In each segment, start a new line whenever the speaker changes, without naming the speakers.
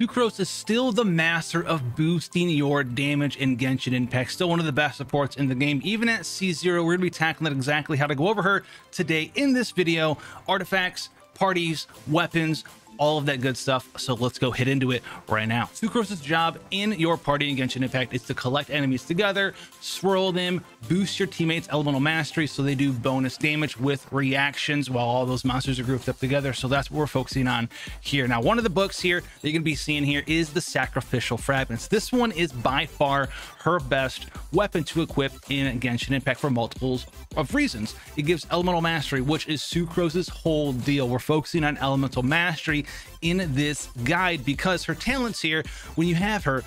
Sucrose is still the master of boosting your damage in Genshin Impact, still one of the best supports in the game. Even at C0, we're going to be tackling exactly how to go over her today in this video. Artifacts, parties, weapons, all of that good stuff. So let's go hit into it right now. Sucrose's job in your party in Genshin Impact is to collect enemies together, swirl them, boost your teammates' elemental mastery so they do bonus damage with reactions while all those monsters are grouped up together. So that's what we're focusing on here. Now, one of the books here that you're going to be seeing here is the Sacrificial Fragments. This one is by far her best weapon to equip in Genshin Impact for multiples of reasons. It gives elemental mastery, which is Sucrose's whole deal. We're focusing on elemental mastery in this guide because her talents here, when you have her,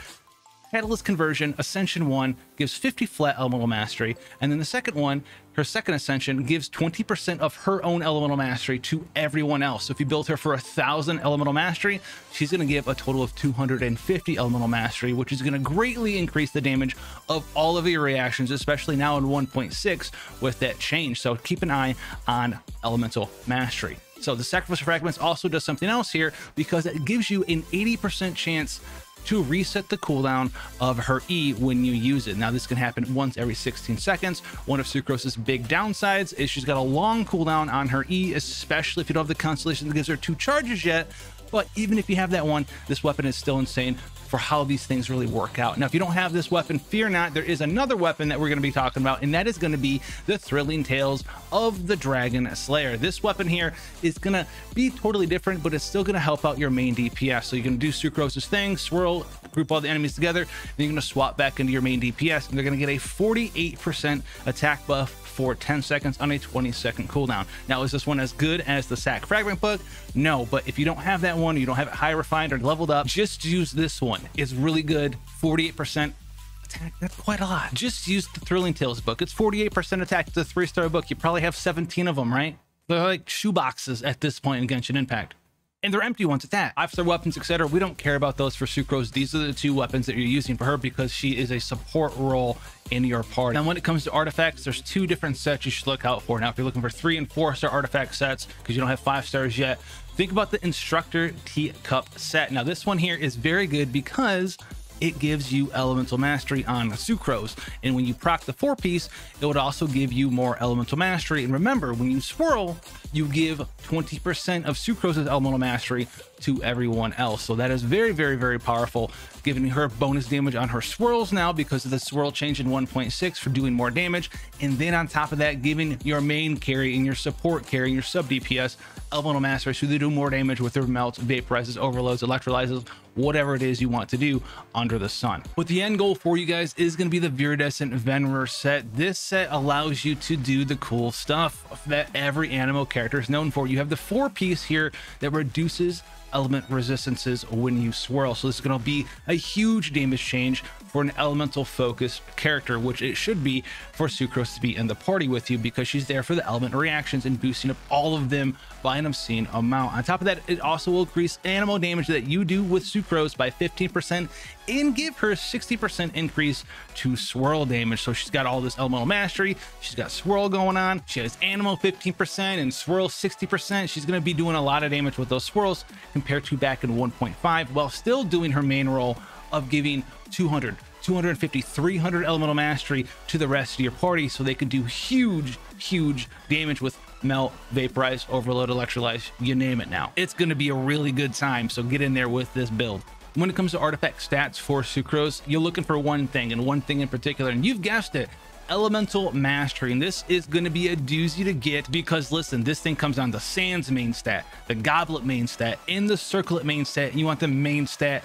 Catalyst Conversion, Ascension 1 gives 50 flat elemental mastery, and then the second one, her second Ascension, gives 20% of her own elemental mastery to everyone else. So if you build her for 1,000 elemental mastery, she's going to give a total of 250 elemental mastery, which is going to greatly increase the damage of all of your reactions, especially now in 1.6 with that change. So keep an eye on elemental mastery. So the Sacrificial Fragments also does something else here because it gives you an 80% chance to reset the cooldown of her E when you use it. Now, this can happen once every 16 seconds. One of Sucrose's big downsides is she's got a long cooldown on her E, especially if you don't have the constellation that gives her 2 charges yet. But even if you have that one, this weapon is still insane for how these things really work out. Now, if you don't have this weapon, fear not, there is another weapon that we're going to be talking about, and that is going to be the Thrilling Tales of the Dragon Slayer. This weapon here is going to be totally different, but it's still going to help out your main DPS. So you're going to do Sucrose's thing, swirl, group all the enemies together, then you're going to swap back into your main DPS, and they're going to get a 48% attack buff for 10 seconds on a 20-second cooldown. Now, is this one as good as the Sac Fragment book? No, but if you don't have that one, you don't have it high refined or leveled up, just use this one. It's really good. 48% attack, that's quite a lot. Just use the Thrilling Tales book. It's 48% attack. It's a 3-star book. You probably have 17 of them, right? They're like shoeboxes at this point in Genshin Impact. And they're empty ones at that. 5-star weapons, etc. We don't care about those for Sucrose. These are the 2 weapons that you're using for her because she is a support role in your party. Now, when it comes to artifacts, there's 2 different sets you should look out for. Now, if you're looking for 3- and 4-star artifact sets because you don't have 5 stars yet, think about the Instructor Teacup set. Now, this one here is very good because it gives you elemental mastery on Sucrose, and when you proc the 4-piece, it would also give you more elemental mastery. And remember, when you swirl, you give 20% of Sucrose's elemental mastery to everyone else. So that is very, very, very powerful, giving her bonus damage on her swirls now because of the swirl change in 1.6 for doing more damage. And then on top of that, giving your main carry and your support carry and your sub DPS elemental mastery so they do more damage with their melts, vaporizes, overloads, electrolyzes, whatever it is you want to do under the sun. But the end goal for you guys is going to be the Viridescent Venerer set. This set allows you to do the cool stuff that every animo character is known for. You have the 4-piece here that reduces element resistances when you swirl. So this is going to be a huge damage change for an elemental focused character, which it should be for Sucrose to be in the party with you because she's there for the element reactions and boosting up all of them by an obscene amount. On top of that, it also will increase animo damage that you do with Sucrose by 15% and give her a 60% increase to swirl damage. So she's got all this elemental mastery, she's got swirl going on, she has animo 15% and swirl 60%. She's going to be doing a lot of damage with those swirls compared to back in 1.5 while still doing her main role of giving 200, 250, 300 elemental mastery to the rest of your party so they can do huge damage with melt, vaporize, overload, electrolyze, you name it. Now it's going to be a really good time, so get in there with this build. When it comes to artifact stats for Sucrose, you're looking for one thing and one thing in particular, and you've guessed it, elemental mastery. And this is going to be a doozy to get because listen, this thing comes on the Sands main stat, the Goblet main stat, and the Circlet main stat, and you want the main stat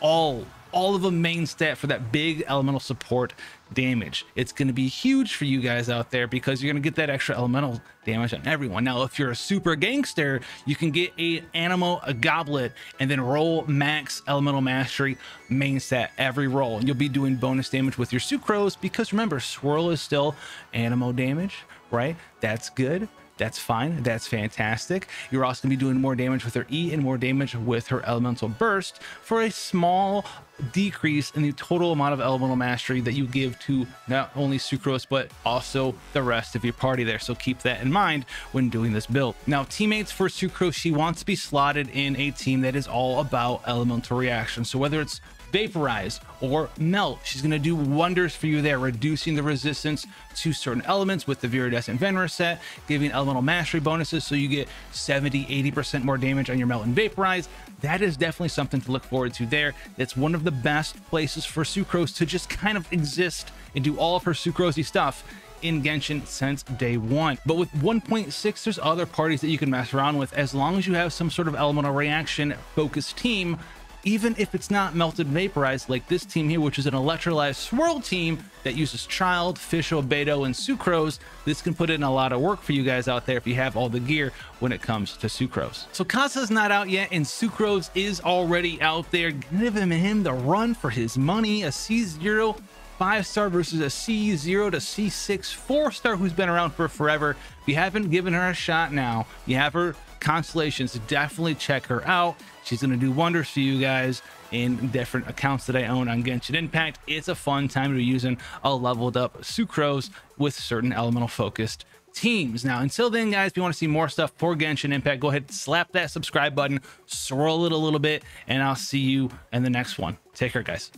all of the main stat for that big elemental support damage. It's going to be huge for you guys out there because you're going to get that extra elemental damage on everyone. Now, if you're a super gangster, you can get a animo, a goblet, and then roll max elemental mastery main stat every roll. And you'll be doing bonus damage with your Sucrose because remember, swirl is still animo damage, right? That's good. That's fine. That's fantastic. You're also going to be doing more damage with her E and more damage with her elemental burst for a small decrease in the total amount of elemental mastery that you give to not only Sucrose but also the rest of your party there. So keep that in mind when doing this build. Now, teammates for Sucrose, she wants to be slotted in a team that is all about elemental reaction. So whether it's vaporize or melt, she's going to do wonders for you there, reducing the resistance to certain elements with the Viridescent Venom set, giving elemental mastery bonuses so you get 70-80% more damage on your melt and vaporize. That is definitely something to look forward to there. It's one of the best places for Sucrose to just kind of exist and do all of her Sucrose-y stuff in Genshin since day one. But with 1.6, there's other parties that you can mess around with as long as you have some sort of elemental reaction focused team. Even if it's not melted vaporized like this team here, which is an electrolyzed swirl team that uses Child, Fisho, Beto, and Sucrose, this can put in a lot of work for you guys out there if you have all the gear when it comes to Sucrose. So Kasa's not out yet, and Sucrose is already out there. Giving him the run for his money. A C0 5-star versus a C0 to C6 4-star who's been around for forever. If you haven't given her a shot now, you have her constellations, definitely check her out. She's going to do wonders for you guys in different accounts that I own on Genshin Impact. It's a fun time to be using a leveled up Sucrose with certain elemental focused teams. Now, until then, guys, if you want to see more stuff for Genshin Impact, go ahead and slap that subscribe button, swirl it a little bit, and I'll see you in the next one. Take care, guys.